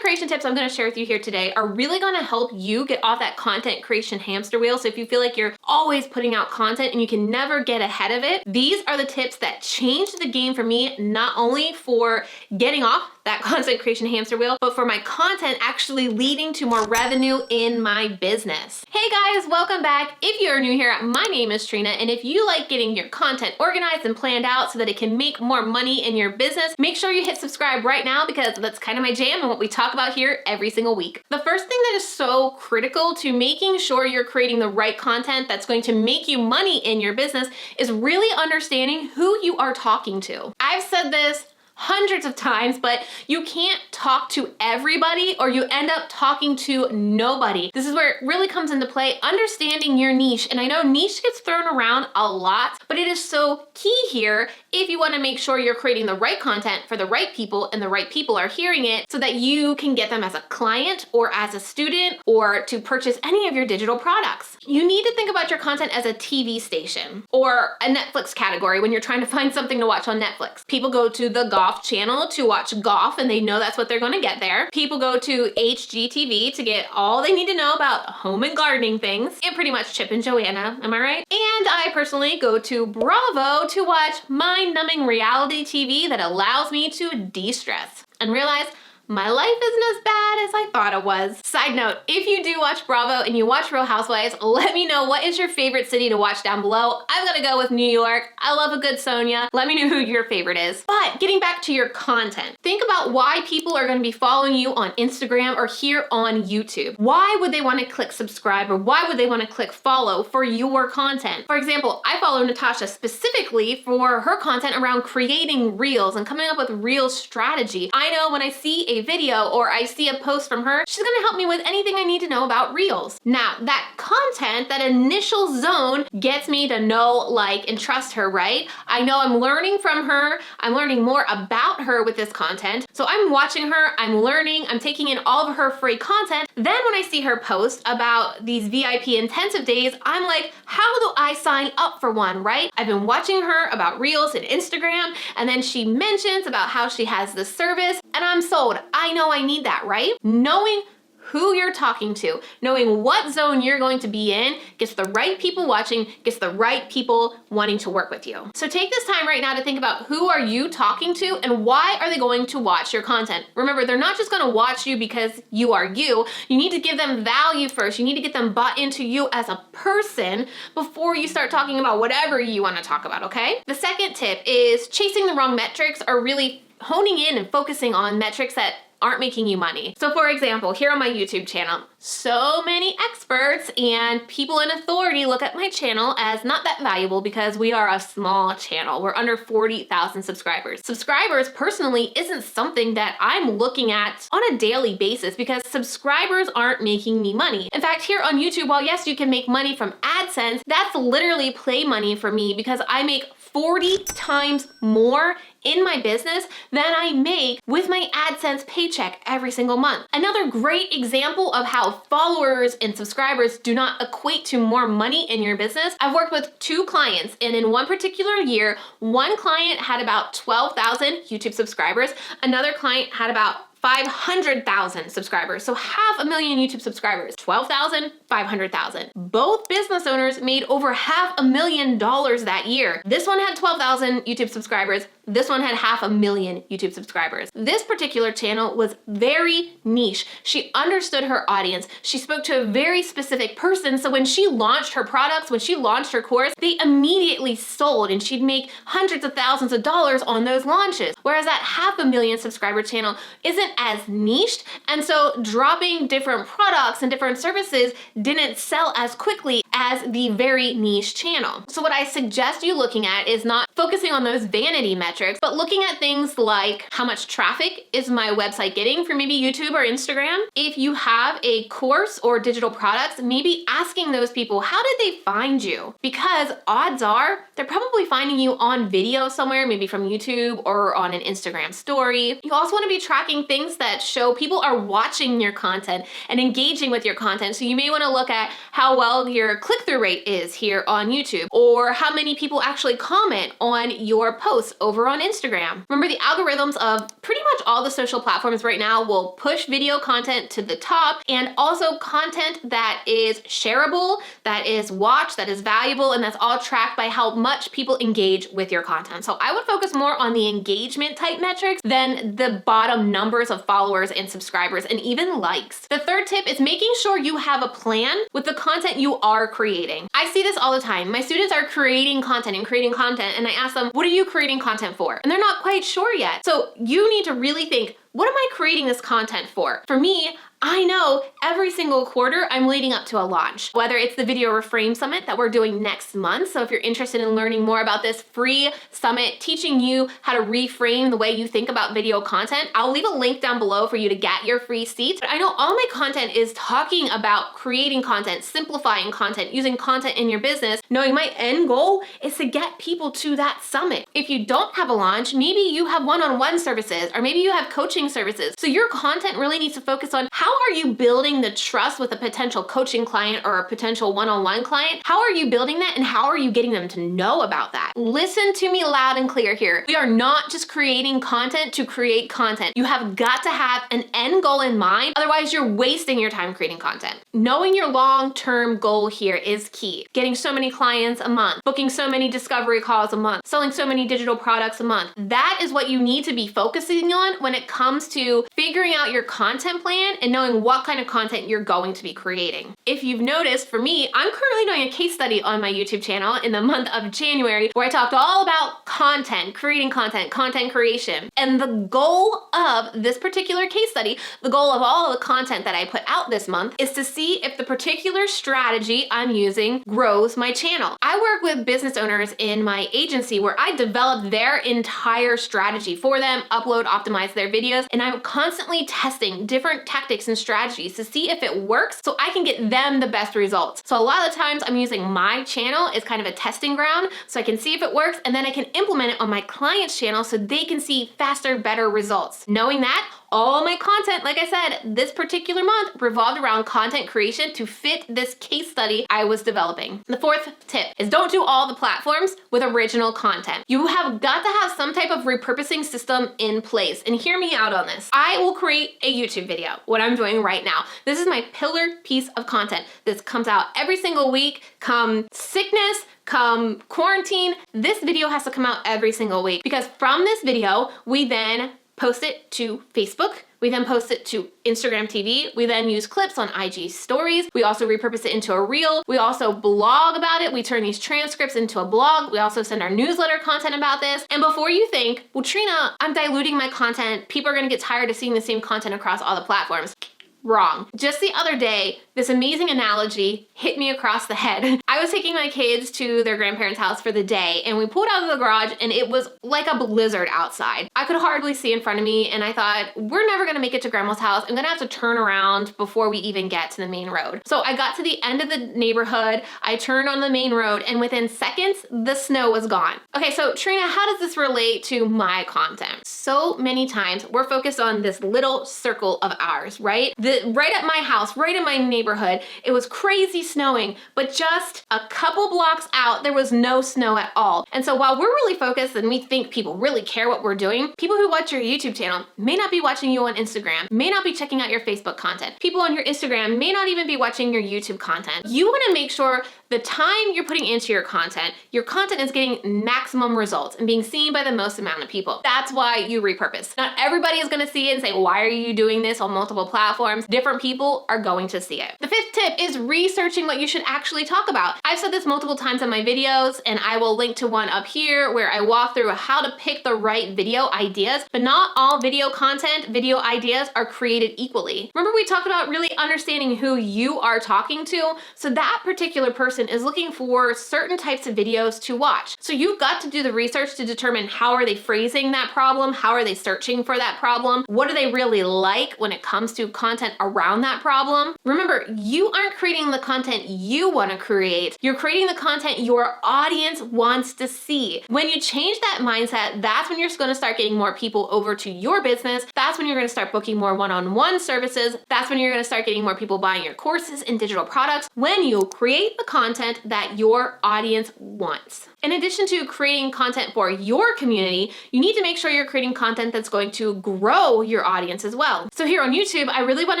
content creation tips I'm gonna share with you here today are really gonna help you get off that content creation hamster wheel. So if you feel like you're always putting out content and you can never get ahead of it, these are the tips that changed the game for me, not only for getting off that content creation hamster wheel, but for my content actually leading to more revenue in my business. Hey guys, welcome back. If you're new here, my name is Trina, and if you like getting your content organized and planned out so that it can make more money in your business, make sure you hit subscribe right now because that's kind of my jam and what we talk about here every single week. The first thing that is so critical to making sure you're creating the right content that's going to make you money in your business is really understanding who you are talking to. I've said this hundreds of times, but you can't talk to everybody or you end up talking to nobody. This is where it really comes into play, understanding your niche. And I know niche gets thrown around a lot, but it is so key here if you want to make sure you're creating the right content for the right people and the right people are hearing it so that you can get them as a client or as a student or to purchase any of your digital products. You need to think about your content as a TV station or a Netflix category when you're trying to find something to watch on Netflix. People go to the golf channel to watch golf and they know that's what they're going to get there. People go to HGTV to get all they need to know about home and gardening things and pretty much Chip and Joanna, am I right? And I personally go to Bravo to watch mind-numbing reality TV that allows me to de-stress and realize my life isn't as bad as I thought it was. Side note, if you do watch Bravo and you watch Real Housewives, let me know what is your favorite city to watch down below. I'm gonna go with New York. I love a good Sonia. Let me know who your favorite is. But getting back to your content, think about why people are gonna be following you on Instagram or here on YouTube. Why would they wanna click subscribe or why would they wanna click follow for your content? For example, I follow Natasha specifically for her content around creating reels and coming up with reel strategy. I know when I see a video or I see a post from her, she's gonna help me with anything I need to know about reels. Now, that content, that initial zone gets me to know, like, and trust her, right? I know I'm learning from her. I'm learning more about her with this content. So I'm watching her, I'm learning, I'm taking in all of her free content. Then when I see her post about these VIP intensive days, I'm like, how do I sign up for one, right? I've been watching her about reels and Instagram, and then she mentions about how she has this service, and I'm sold. I know I need that, right? Knowing who you're talking to, knowing what zone you're going to be in gets the right people watching, gets the right people wanting to work with you. So take this time right now to think about who are you talking to and why are they going to watch your content? Remember, they're not just gonna watch you because you are you. You need to give them value first. You need to get them bought into you as a person before you start talking about whatever you wanna talk about, okay? The second tip is chasing the wrong metrics or really honing in and focusing on metrics that aren't making you money. So for example, here on my YouTube channel, so many experts and people in authority look at my channel as not that valuable because we are a small channel. We're under 40,000 subscribers. Subscribers personally isn't something that I'm looking at on a daily basis because subscribers aren't making me money. In fact, here on YouTube, while yes, you can make money from AdSense, that's literally play money for me because I make 40 times more in my business than I make with my AdSense paycheck every single month. Another great example of how followers and subscribers do not equate to more money in your business. I've worked with 2 clients, and in one particular year, one client had about 12,000 YouTube subscribers. Another client had about 500,000 subscribers. So 500,000 YouTube subscribers, 12,000, 500,000. Both business owners made over $500,000 that year. This one had 12,000 YouTube subscribers. This one had 500,000 YouTube subscribers. This particular channel was very niche. She understood her audience. She spoke to a very specific person. So when she launched her products, when she launched her course, they immediately sold and she'd make hundreds of thousands of dollars on those launches. Whereas that 500,000 subscriber channel isn't as niched. And so dropping different products and different services didn't sell as quickly as the very niche channel. So what I suggest you looking at is not focusing on those vanity metrics, but looking at things like how much traffic is my website getting for maybe YouTube or Instagram. If you have a course or digital products, maybe asking those people, how did they find you? Because odds are they're probably finding you on video somewhere, maybe from YouTube or on an Instagram story. You also want to be tracking things that show people are watching your content and engaging with your content. So you may want to look at how well your click-through rate is here on YouTube, or how many people actually comment on your posts over on Instagram. Remember, the algorithms of pretty much all the social platforms right now will push video content to the top, and also content that is shareable, that is watched, that is valuable, and that's all tracked by how much people engage with your content. So I would focus more on the engagement type metrics than the bottom numbers of followers and subscribers and even likes. The third tip is making sure you have a plan with the content you are creating. I see this all the time. My students are creating content, and I ask them, what are you creating content for? And they're not quite sure yet. So you need to really think, what am I creating this content for? For me, I know every single quarter I'm leading up to a launch, whether it's the Video Reframe Summit that we're doing next month. So if you're interested in learning more about this free summit, teaching you how to reframe the way you think about video content, I'll leave a link down below for you to get your free seats. But I know all my content is talking about creating content, simplifying content, using content in your business, knowing my end goal is to get people to that summit. If you don't have a launch, maybe you have one-on-one services, or maybe you have coaching services. So your content really needs to focus on how are you building the trust with a potential coaching client or a potential one-on-one client? How are you building that, and how are you getting them to know about that? Listen to me loud and clear here. We are not just creating content to create content. You have got to have an end goal in mind. Otherwise, you're wasting your time creating content. Knowing your long-term goal here is key. Getting so many clients a month, booking so many discovery calls a month, selling so many digital products a month. That is what you need to be focusing on when it comes to figuring out your content plan and knowing what kind of content you're going to be creating. If you've noticed, for me, I'm currently doing a case study on my YouTube channel in the month of January where I talked all about content, creating content, content creation. And the goal of this particular case study, the goal of all of the content that I put out this month, is to see if the particular strategy I'm using grows my channel. I work with business owners in my agency where I develop their entire strategy for them, upload, optimize their videos, and I'm constantly testing different tactics and strategies to see if it works so I can get them the best results. So a lot of the times I'm using my channel as kind of a testing ground so I can see if it works, and then I can implement it on my client's channel so they can see faster, better results. Knowing that, all my content, like I said, this particular month revolved around content creation to fit this case study I was developing. The fourth tip is don't do all the platforms with original content. You have got to have some type of repurposing system in place, and hear me out on this. I will create a YouTube video, what I'm doing right now. This is my pillar piece of content. This comes out every single week, come sickness, come quarantine. This video has to come out every single week because from this video, we then post it to Facebook. We then post it to Instagram TV. We then use clips on IG stories. We also repurpose it into a reel. We also blog about it. We turn these transcripts into a blog. We also send our newsletter content about this. And before you think, well, Trina, I'm diluting my content. People are gonna get tired of seeing the same content across all the platforms. Wrong. Just the other day, this amazing analogy hit me across the head. I was taking my kids to their grandparents' house for the day, and we pulled out of the garage and it was like a blizzard outside. I could hardly see in front of me, and I thought, we're never gonna make it to grandma's house. I'm gonna have to turn around before we even get to the main road. So I got to the end of the neighborhood, I turned on the main road, and within seconds, the snow was gone. Okay, so Trina, how does this relate to my content? So many times we're focused on this little circle of ours, right? Right at my house, right in my neighborhood, it was crazy snowing, but just a couple blocks out, there was no snow at all. And so while we're really focused and we think people really care what we're doing, people who watch your YouTube channel may not be watching you on Instagram, may not be checking out your Facebook content. People on your Instagram may not even be watching your YouTube content. You wanna make sure the time you're putting into your content is getting maximum results and being seen by the most amount of people. That's why you repurpose. Not everybody is gonna see it and say, why are you doing this on multiple platforms? Different people are going to see it. The fifth tip is researching what you should actually talk about. I've said this multiple times in my videos, and I will link to one up here where I walk through how to pick the right video ideas, but not all video content, video ideas are created equally. Remember we talked about really understanding who you are talking to? So that particular person is looking for certain types of videos to watch. So you've got to do the research to determine how are they phrasing that problem? How are they searching for that problem? What do they really like when it comes to content around that problem? Remember, remember, you aren't creating the content you want to create. You're creating the content your audience wants to see. When you change that mindset, that's when you're going to start getting more people over to your business. That's when you're going to start booking more one-on-one services. That's when you're going to start getting more people buying your courses and digital products, when you create the content that your audience wants. In addition to creating content for your community, you need to make sure you're creating content that's going to grow your audience as well. So here on YouTube, I really want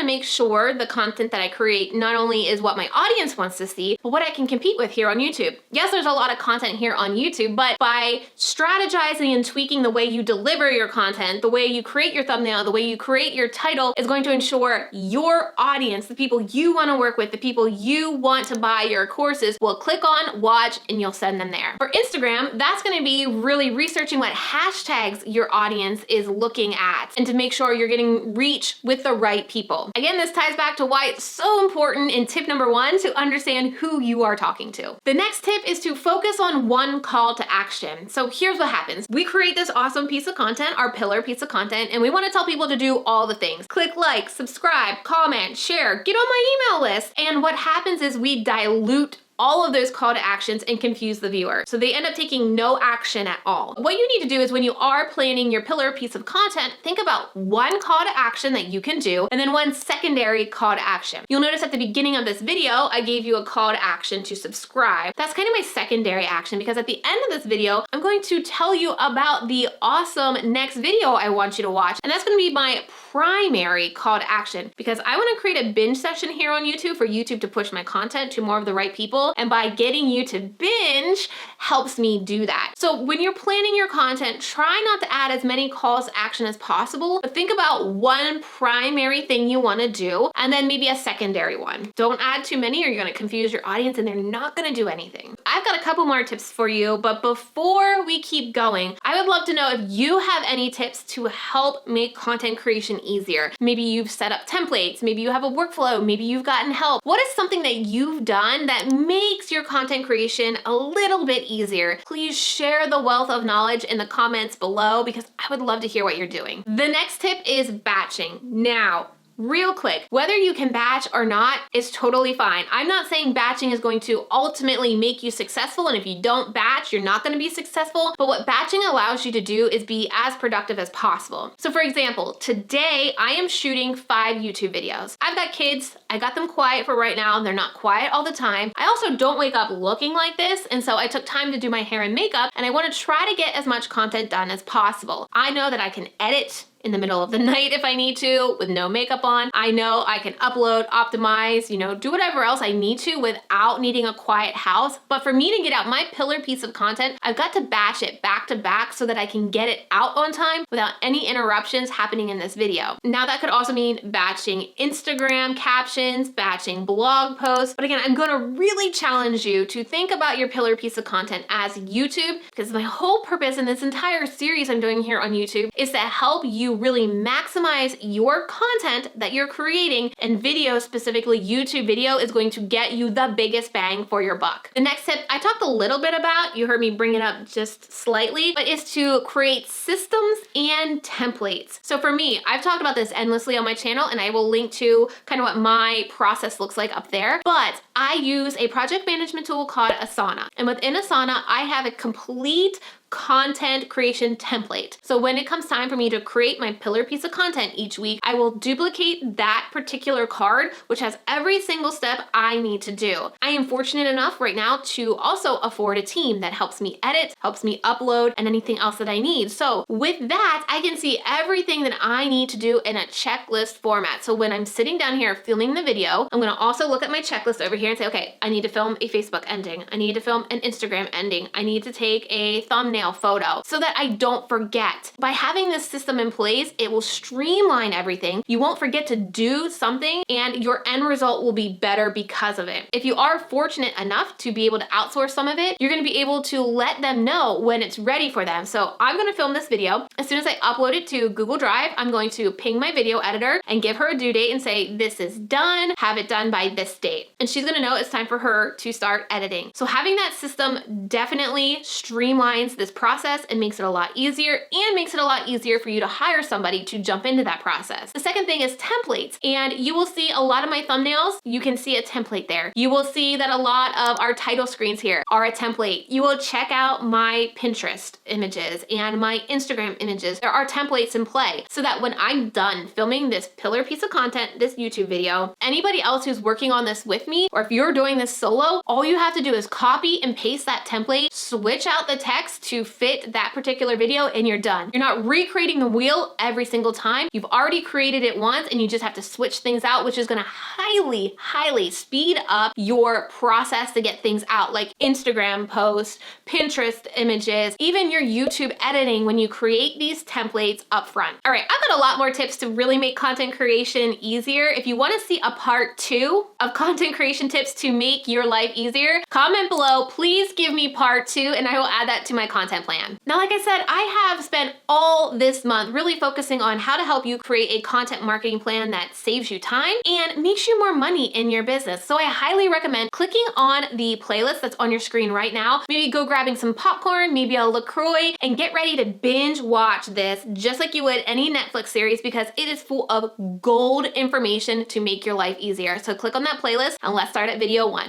to make sure the content that I create not only is what my audience wants to see, but what I can compete with here on YouTube. Yes, there's a lot of content here on YouTube, but by strategizing and tweaking the way you deliver your content, the way you create your thumbnail, the way you create your title is going to ensure your audience, the people you want to work with, the people you want to buy your courses, will click on, watch, and you'll send them there. For Instagram, that's going to be really researching what hashtags your audience is looking at and to make sure you're getting reach with the right people. Again, this ties back to why it's so important in tip number 1 to understand who you are talking to. The next tip is to focus on one call to action. So here's what happens. We create this awesome piece of content, our pillar piece of content, and we want to tell people to do all the things. Click like, subscribe, comment, share, get on my email list. And what happens is we dilute all of those call to actions and confuse the viewer. So they end up taking no action at all. What you need to do is when you are planning your pillar piece of content, think about one call to action that you can do and then one secondary call to action. You'll notice at the beginning of this video, I gave you a call to action to subscribe. That's kind of my secondary action because at the end of this video, I'm going to tell you about the awesome next video I want you to watch. And that's going to be my primary call to action because I want to create a binge session here on YouTube for YouTube to push my content to more of the right people. And by getting you to binge helps me do that. So when you're planning your content, try not to add as many calls to action as possible, but think about one primary thing you want to do and then maybe a secondary one. Don't add too many or you're going to confuse your audience and they're not going to do anything. I've got a couple more tips for you, but before we keep going, I would love to know if you have any tips to help make content creation easier. Maybe you've set up templates, maybe you have a workflow, maybe you've gotten help. What is something that you've done that makes your content creation a little bit easier? Please share the wealth of knowledge in the comments below because I would love to hear what you're doing. The next tip is batching. Now, real quick, whether you can batch or not is totally fine. I'm not saying batching is going to ultimately make you successful, and if you don't batch, you're not going to be successful, but what batching allows you to do is be as productive as possible. So for example, today I am shooting 5 YouTube videos. I've got kids, I got them quiet for right now, and they're not quiet all the time. I also don't wake up looking like this, and so I took time to do my hair and makeup, and I want to try to get as much content done as possible. I know that I can edit in the middle of the night if I need to with no makeup on. I know I can upload, optimize, do whatever else I need to without needing a quiet house. But for me to get out my pillar piece of content, I've got to batch it back to back so that I can get it out on time without any interruptions happening in this video. Now that could also mean batching Instagram captions, batching blog posts. But again, I'm gonna really challenge you to think about your pillar piece of content as YouTube, because my whole purpose in this entire series I'm doing here on YouTube is to help you really maximize your content that you're creating, and video, specifically YouTube video, is going to get you the biggest bang for your buck. The next tip I talked a little bit about, you heard me bring it up just slightly, but is to create systems and templates. So for me, I've talked about this endlessly on my channel, and I will link to kind of what my process looks like up there, but I use a project management tool called Asana. And within Asana, I have a complete content creation template. So when it comes time for me to create my pillar piece of content each week, I will duplicate that particular card, which has every single step I need to do. I am fortunate enough right now to also afford a team that helps me edit, helps me upload, and anything else that I need. So with that, I can see everything that I need to do in a checklist format. So when I'm sitting down here filming the video, I'm gonna also look at my checklist over here and say, okay, I need to film a Facebook ending. I need to film an Instagram ending. I need to take a thumbnail photo so that I don't forget. By having this system in place, it will streamline everything. You won't forget to do something, and your end result will be better because of it. If you are fortunate enough to be able to outsource some of it, you're going to be able to let them know when it's ready for them. So I'm going to film this video. As soon as I upload it to Google Drive, I'm going to ping my video editor and give her a due date and say, this is done, have it done by this date. And she's going to know it's time for her to start editing. So having that system definitely streamlines this this process and makes it a lot easier, and makes it a lot easier for you to hire somebody to jump into that process. The second thing is templates, and you will see a lot of my thumbnails, you can see a template there. You will see that a lot of our title screens here are a template. You will check out my Pinterest images and my Instagram images. There are templates in play so that when I'm done filming this pillar piece of content, this YouTube video, anybody else who's working on this with me, or if you're doing this solo, all you have to do is copy and paste that template, switch out the text to fit that particular video, and you're done. You're not recreating the wheel every single time. You've already created it once and you just have to switch things out, which is gonna highly speed up your process to get things out, like Instagram posts, Pinterest images, even your YouTube editing when you create these templates up front. All right, I've got a lot more tips to really make content creation easier. If you wanna see a part 2 of content creation tips to make your life easier, comment below, please give me part 2 and I will add that to my content plan. Now, like I said, I have spent all this month really focusing on how to help you create a content marketing plan that saves you time and makes you more money in your business. So I highly recommend clicking on the playlist that's on your screen right now. Maybe go grabbing some popcorn, maybe a LaCroix, and get ready to binge watch this just like you would any Netflix series, because it is full of gold information to make your life easier. So click on that playlist and let's start at video 1.